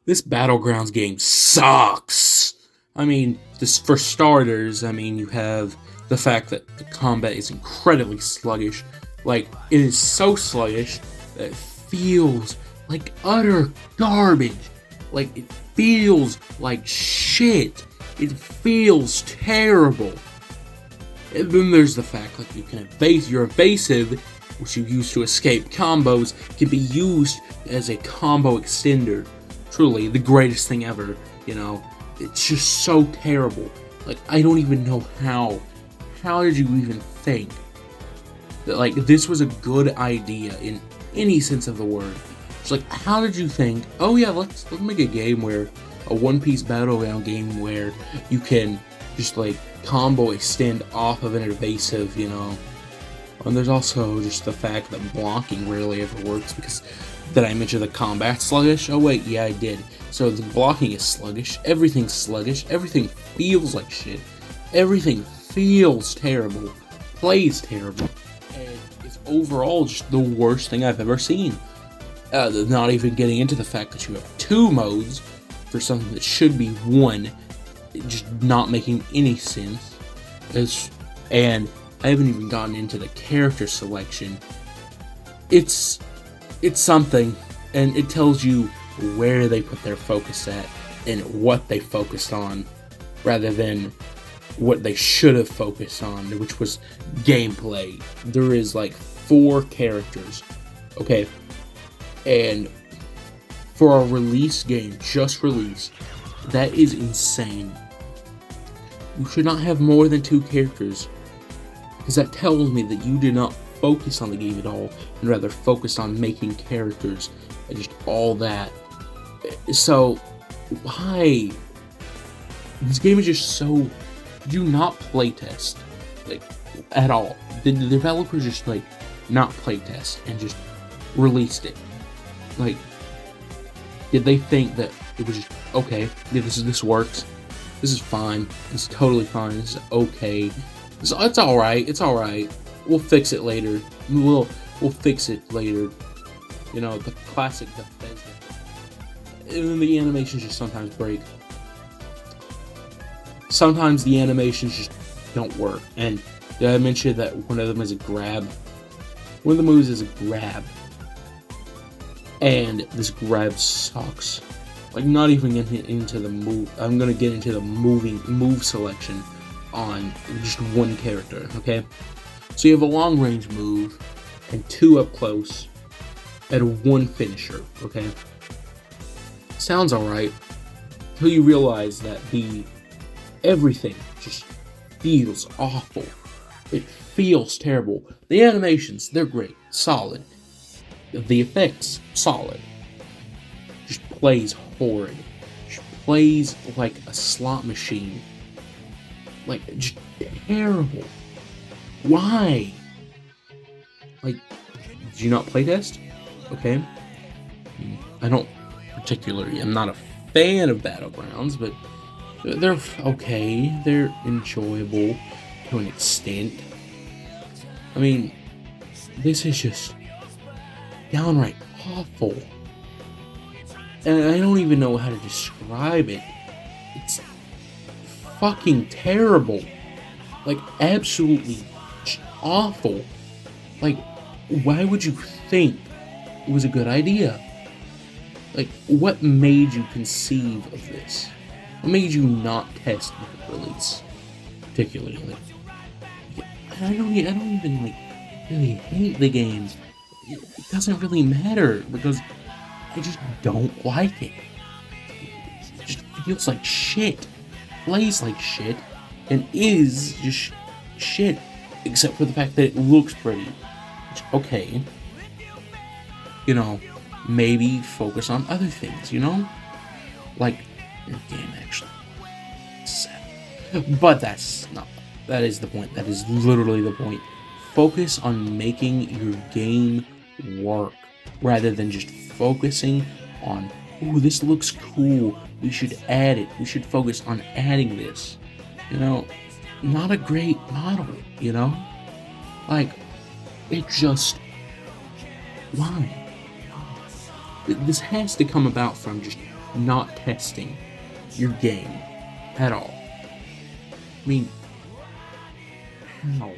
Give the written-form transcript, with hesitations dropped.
This Battlegrounds game sucks. I mean, just for starters, you have the fact that the combat is incredibly sluggish. Like, it is so sluggish that it feels like utter garbage. Like, it feels like shit. It feels terrible. And then there's the fact that you can evade your evasive, which you use to escape combos, can be used as a combo extender. Truly, the greatest thing ever, It's just so terrible. Like, I don't even know how. How did you even think that, like, this was a good idea in any sense of the word? It's like, how did you think, oh yeah, let's make a game where, a one-piece battleground game where you can just, like, combo extend off of an evasive, And there's also just the fact that blocking rarely ever works because, did I mention the combat sluggish? Oh wait, yeah I did. So the blocking is sluggish, everything's sluggish, everything feels like shit, everything feels terrible, plays terrible, and it's overall just the worst thing I've ever seen. Not even getting into the fact that you have two modes for something that should be one, just not making any sense. And I haven't even gotten into the character selection. It's something, and it tells you where they put their focus at and what they focused on, rather than what they should have focused on, which was gameplay. There is like 4 characters, okay? And for a release game, just released, that is insane. You should not have more than 2 characters, because that tells me that you did not focus on the game at all, and rather focused on making characters and just all that. So, why? This game is just so... Do not playtest, like, at all. The developers just, like, not playtest and just released it. Like, did they think that it was just, okay, yeah, this works, this is fine, it's totally fine, this is okay, it's alright, we'll fix it later, we'll fix it later, the classic Bethesda. And then the animations just sometimes break. Sometimes the animations just don't work, and did I mention that one of them is a grab? One of the moves is a grab, and this grab sucks. Like, not even getting into the move. I'm gonna get into the move selection on just one character, okay? So you have a long range move and 2 up close and 1 finisher, okay? Sounds alright until you realize that everything just feels awful. It feels terrible. The animations, they're great, solid. The effects, solid. Just plays horrid. Just plays like a slot machine. Like, just terrible. Why? Like, did you not playtest? Okay. I don't particularly, I'm not a fan of Battlegrounds, but they're okay. They're enjoyable to an extent. I mean, this is just downright awful. And I don't even know how to describe it. It's fucking terrible. Like, absolutely awful. Like, why would you think it was a good idea? Like, what made you conceive of this? What made you not test with the release? Particularly, like, I don't even, like, really hate the game. It doesn't really matter, because I just don't like it. It just feels like shit, plays like shit, and is just shit, except for the fact that it looks pretty. Which, okay, maybe focus on other things, like your game actually. But that is the point. That is literally the point. Focus on making your game work, rather than just focusing on, ooh, this looks cool, we should add it, we should focus on adding this. Not a great model, Like, it just, why? This has to come about from just not testing your game at all. I mean, how?